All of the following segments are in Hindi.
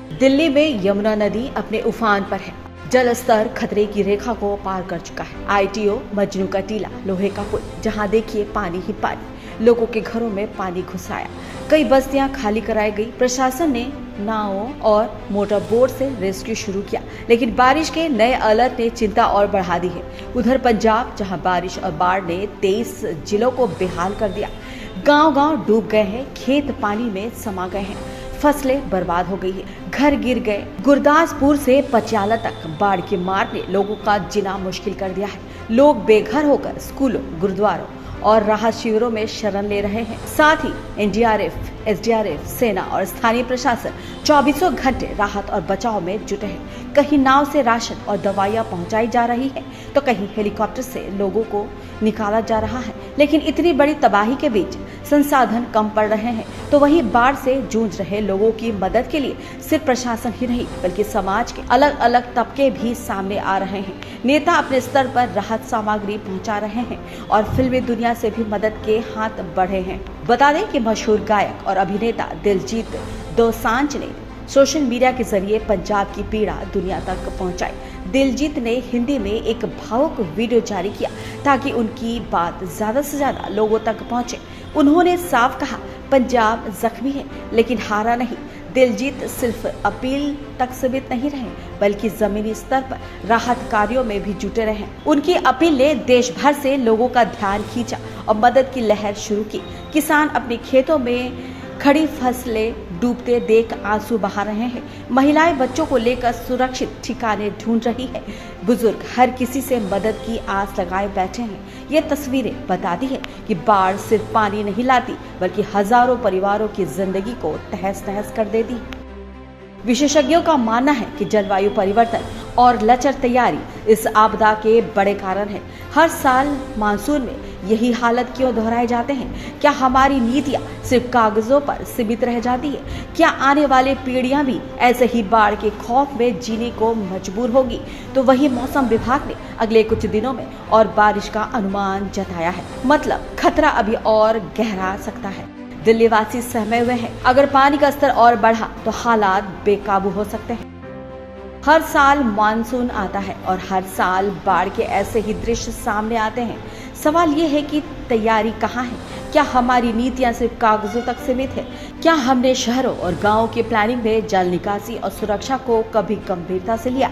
दिल्ली में यमुना नदी अपने उफान पर है। जल स्तर खतरे की रेखा को पार कर चुका है। आईटीओ, मजनू का टीला, लोहे का पुल, जहां देखिए पानी ही पानी। लोगों के घरों में पानी घुस आया। कई बस्तियां खाली कराई गई। प्रशासन ने नावों और मोटर बोट से रेस्क्यू शुरू किया, लेकिन बारिश के नए अलर्ट ने चिंता और बढ़ा दी है। उधर पंजाब, जहां बारिश और बाढ़ ने 23 जिलों को बेहाल कर दिया। गांव-गांव डूब गए हैं, खेत पानी में समा गए हैं, फसलें बर्बाद हो गई है, घर गिर गए। गुरदासपुर से पटियाला तक बाढ़ की मार ने लोगों का जीना मुश्किल कर दिया है। लोग बेघर होकर स्कूलों, गुरुद्वारों और राहत शिविरों में शरण ले रहे हैं। साथ ही एनडीआरएफ, एसडीआरएफ, सेना और स्थानीय प्रशासन 24 घंटे राहत और बचाव में जुटे हैं। कहीं नाव से राशन और दवाइयां पहुंचाई जा रही है, तो कहीं हेलीकॉप्टर से लोगों को निकाला जा रहा है। लेकिन इतनी बड़ी तबाही के बीच संसाधन कम पड़ रहे हैं, तो वहीं बाढ़ से जूझ रहे लोगों की मदद के लिए सिर्फ प्रशासन ही नहीं, बल्कि समाज के अलग अलग तबके भी सामने आ रहे हैं। नेता अपने स्तर पर राहत सामग्री पहुंचा रहे हैं और फिल्मी दुनिया से भी मदद के हाथ बढ़े हैं। बता दें कि मशहूर गायक और अभिनेता दिलजीत दोसांझ ने सोशल मीडिया के जरिए पंजाब की पीड़ा दुनिया तक पहुंचाई। दिलजीत ने हिंदी में एक भावुक वीडियो जारी किया ताकि उनकी बात ज्यादा से ज्यादा लोगों तक पहुंचे। उन्होंने साफ कहा, पंजाब जख्मी है लेकिन हारा नहीं। दिलजीत सिर्फ अपील तक सीमित नहीं रहे, बल्कि जमीनी स्तर पर राहत कार्यों में भी जुटे रहे। उनकी अपील ने देश भर से लोगों का ध्यान खींचा और मदद की लहर शुरू की। किसान अपने खेतों में खड़ी फसलें डूबते देख आंसू बहा रहे हैं। महिलाएं बच्चों को लेकर सुरक्षित ठिकाने ढूंढ रही है। बुजुर्ग हर किसी से मदद की आस लगाए बैठे हैं। ये तस्वीरें बताती है कि बाढ़ सिर्फ पानी नहीं लाती, बल्कि हजारों परिवारों की जिंदगी को तहस नहस कर देती है। विशेषज्ञों का मानना है कि जलवायु परिवर्तन और लचर तैयारी इस आपदा के बड़े कारण है। हर साल मानसून में यही हालत क्यों दोहराए जाते हैं? क्या हमारी नीतियां सिर्फ कागजों पर सीमित रह जाती है? क्या आने वाली पीढ़ियां भी ऐसे ही बाढ़ के खौफ में जीने को मजबूर होगी? तो वही मौसम विभाग ने अगले कुछ दिनों में और बारिश का अनुमान जताया है। मतलब खतरा अभी और गहरा सकता है। दिल्ली वासी सहमे हुए हैं। अगर पानी का स्तर और बढ़ा तो हालात बेकाबू हो सकते हैं। हर साल मानसून आता है और हर साल बाढ़ के ऐसे ही दृश्य सामने आते हैं। सवाल ये है कि तैयारी कहाँ है? क्या हमारी नीतियां सिर्फ कागजों तक सीमित है? क्या हमने शहरों और गांवों की प्लानिंग में जल निकासी और सुरक्षा को कभी गंभीरता से लिया?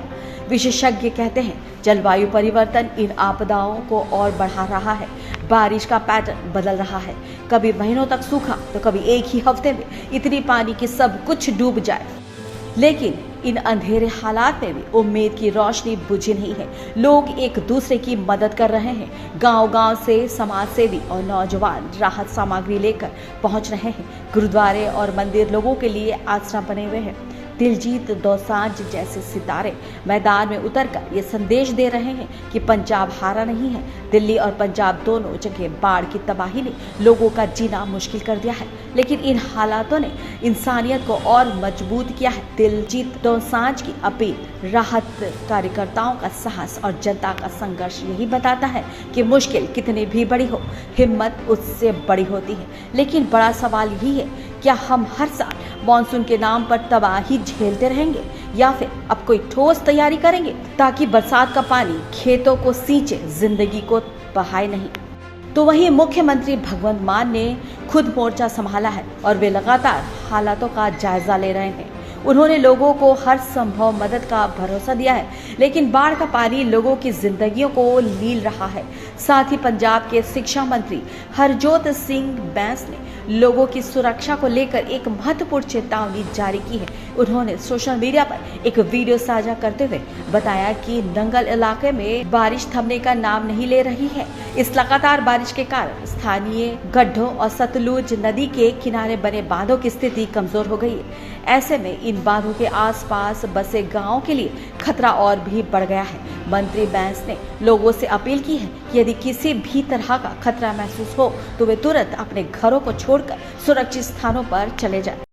विशेषज्ञ कहते हैं, जलवायु परिवर्तन इन आपदाओं को और बढ़ा रहा है। बारिश का पैटर्न बदल रहा है। कभी महीनों तक सूखा, तो कभी एक ही हफ्ते में इतनी पानी कि सब कुछ डूब जाए। लेकिन इन अंधेरे हालात में भी उम्मीद की रोशनी बुझी नहीं है। लोग एक दूसरे की मदद कर रहे हैं। गांव-गांव से समाज सेवी और नौजवान राहत सामग्री लेकर पहुंच रहे हैं। गुरुद्वारे और मंदिर लोगों के लिए आश्रय बने हुए हैं। दिलजीत दोसांझ जैसे सितारे मैदान में उतरकर ये संदेश दे रहे हैं कि पंजाब हारा नहीं है। दिल्ली और पंजाब दोनों जगह बाढ़ की तबाही ने लोगों का जीना मुश्किल कर दिया है, लेकिन इन हालातों ने इंसानियत को और मजबूत किया है। दिलजीत दोसांझ की अपील, राहत कार्यकर्ताओं का साहस और जनता का संघर्ष यही बताता है कि मुश्किल कितनी भी बड़ी हो, हिम्मत उससे बड़ी होती है। लेकिन बड़ा सवाल यही है, क्या हम हर साल मानसून के नाम पर तबाही झेलते रहेंगे या फिर अब कोई ठोस तैयारी करेंगे ताकि बरसात का पानी खेतों को सींचे, जिंदगी को बहाए नहीं? तो वहीं मुख्यमंत्री भगवंत मान ने खुद मोर्चा संभाला है और वे लगातार हालातों का जायजा ले रहे हैं। उन्होंने लोगों को हर संभव मदद का भरोसा दिया है, लेकिन बाढ़ का पानी लोगों की जिंदगियों को लील रहा है। साथ ही पंजाब के शिक्षा मंत्री हरजोत सिंह बैंस ने लोगों की सुरक्षा को लेकर एक महत्वपूर्ण चेतावनी जारी की है। उन्होंने सोशल मीडिया पर एक वीडियो साझा करते हुए बताया कि नंगल इलाके में बारिश थमने का नाम नहीं ले रही है। इस लगातार बारिश के कारण स्थानीय गड्ढों और सतलुज नदी के किनारे बने बांधों की स्थिति कमजोर हो गई है। ऐसे में इन बांधों के आसपास बसे गांवों के लिए खतरा और भी बढ़ गया है। मंत्री बैंस ने लोगों से अपील की है कि यदि किसी भी तरह का खतरा महसूस हो तो वे तुरंत अपने घरों को छोड़कर सुरक्षित स्थानों पर चले जाएं।